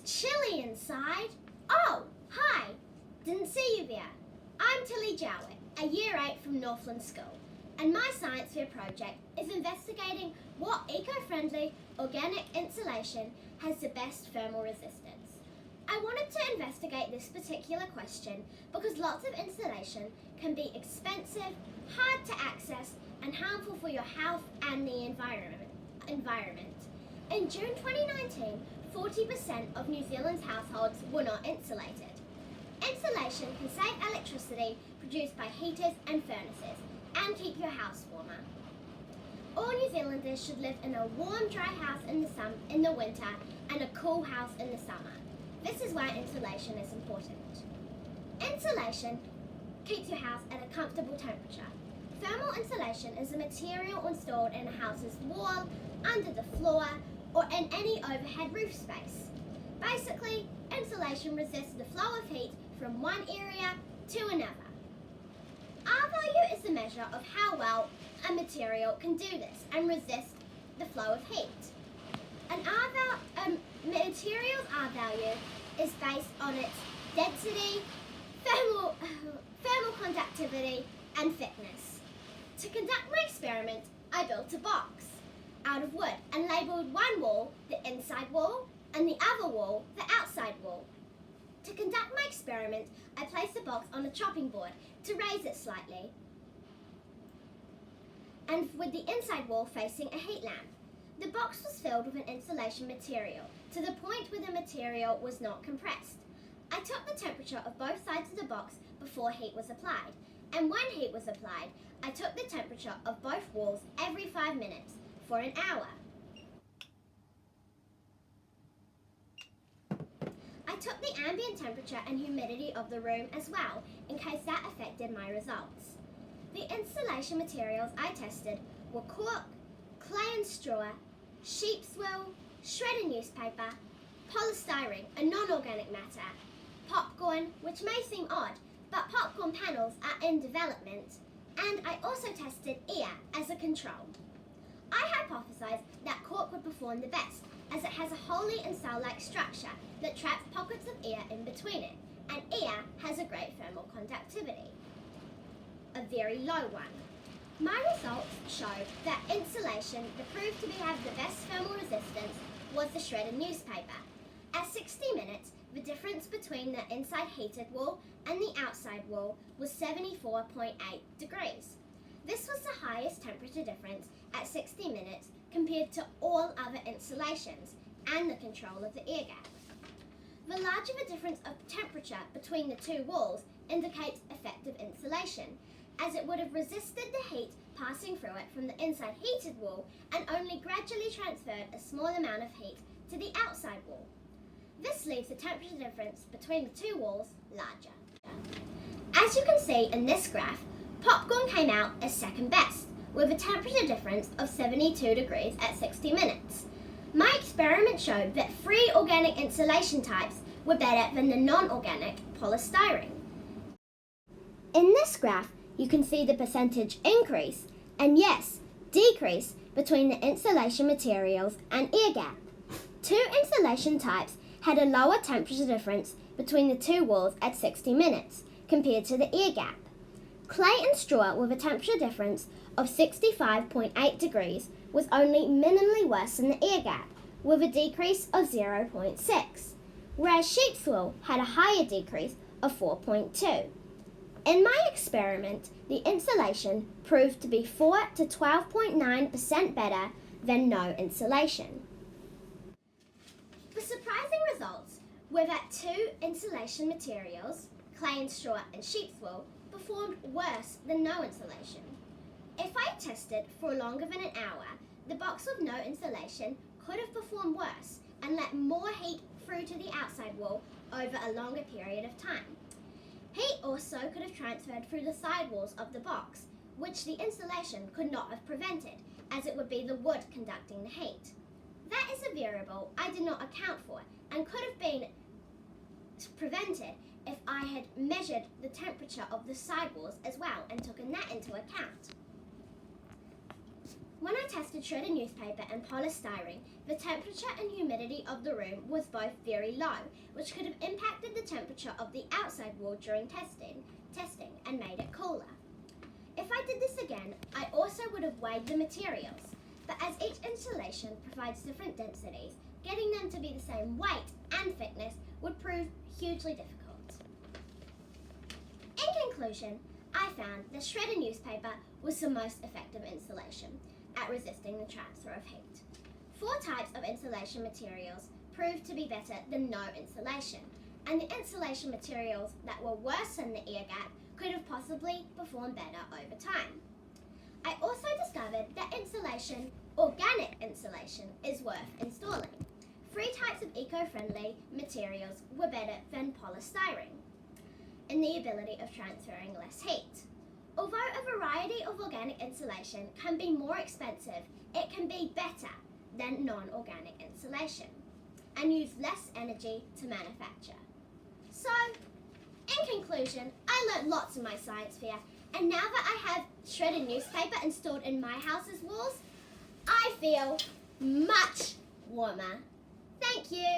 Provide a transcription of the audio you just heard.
chilly inside. Oh, hi. Didn't see you there. I'm Matilda Jowett, a Year 8 from Northland School, and my science fair project is investigating what eco-friendly organic insulation has the best thermal resistance. I wanted to investigate this particular question because lots of insulation can be expensive, hard to access, and harmful for your health and the environment. In June 2019, 40% of New Zealand's households were not insulated. Insulation can save electricity produced by heaters and furnaces and keep your house warmer. All New Zealanders should live in a warm, dry house in the winter and a cool house in the summer. This is why insulation is important. Insulation keeps your house at a comfortable temperature. Thermal insulation is a material installed in a house's wall, under the floor, or in any overhead roof space. Basically, insulation resists the flow of heat from one area to another. R value is the measure of how well a material can do this and resist the flow of heat. Material's R value is based on its density, thermal conductivity, and thickness. To conduct my experiment, I built a box out of wood and labelled one wall the inside wall and the other wall the outside wall. To conduct my experiment, I placed the box on a chopping board to raise it slightly, and with the inside wall facing a heat lamp. The box was filled with an insulation material to the point where the material was not compressed. I took the temperature of both sides of the box before heat was applied, and when heat was applied, I took the temperature of both walls every 5 minutes for an hour. I took the ambient temperature and humidity of the room as well, in case that affected my results. The insulation materials I tested were cork, clay and straw, sheep's wool, shredded newspaper, polystyrene, a non-organic matter, popcorn, which may seem odd, but popcorn panels are in development, and I also tested air as a control. I hypothesized that cork would perform the best, as it has a holey and cell-like structure that traps pockets of air in between it, and air has a great thermal conductivity, a very low one. My results showed that insulation that proved to have the best thermal resistance was the shredded newspaper. At 60 minutes, the difference between the inside heated wall and the outside wall was 74.8 degrees. This was the highest temperature difference at 60 minutes compared to all other insulations and the control of the air gap. The larger the difference of temperature between the two walls indicates effective insulation, as it would have resisted the heat passing through it from the inside heated wall and only gradually transferred a small amount of heat to the outside wall. This leaves the temperature difference between the two walls larger. As you can see in this graph, popcorn came out as second best, with a temperature difference of 72 degrees at 60 minutes. My experiment showed that 3 organic insulation types were better than the non-organic polystyrene. In this graph, you can see the percentage increase, and yes, decrease, between the insulation materials and air gap. 2 insulation types had a lower temperature difference between the two walls at 60 minutes compared to the air gap. Clay and straw with a temperature difference of 65.8 degrees was only minimally worse than the air gap, with a decrease of 0.6, whereas sheep's wool had a higher decrease of 4.2. In my experiment, the insulation proved to be 4 to 12.9% better than no insulation. The surprising results were that 2 insulation materials, clay and straw and sheep's wool, performed worse than no insulation. If I tested for longer than an hour, the box with no insulation could have performed worse and let more heat through to the outside wall over a longer period of time. Heat also could have transferred through the side walls of the box, which the insulation could not have prevented, as it would be the wood conducting the heat. That is a variable I did not account for and could have been prevented if I had measured the temperature of the side walls as well and taken that into account. When I tested shredded newspaper and polystyrene, the temperature and humidity of the room was both very low, which could have impacted the temperature of the outside wall during testing and made it cooler. If I did this again, I also would have weighed the materials, but as each insulation provides different densities, getting them to be the same weight and thickness would prove hugely difficult. In conclusion, I found that shredded newspaper was the most effective insulation at resisting the transfer of heat. 4 types of insulation materials proved to be better than no insulation, and the insulation materials that were worse than the air gap could have possibly performed better over time. I also discovered that insulation, organic insulation, is worth installing. 3 types of eco-friendly materials were better than polystyrene in the ability of transferring less heat. Although a variety of organic insulation can be more expensive, it can be better than non-organic insulation and use less energy to manufacture. So, in conclusion, I learnt lots in my science fair, and now that I have shredded newspaper installed in my house's walls, I feel much warmer. Thank you.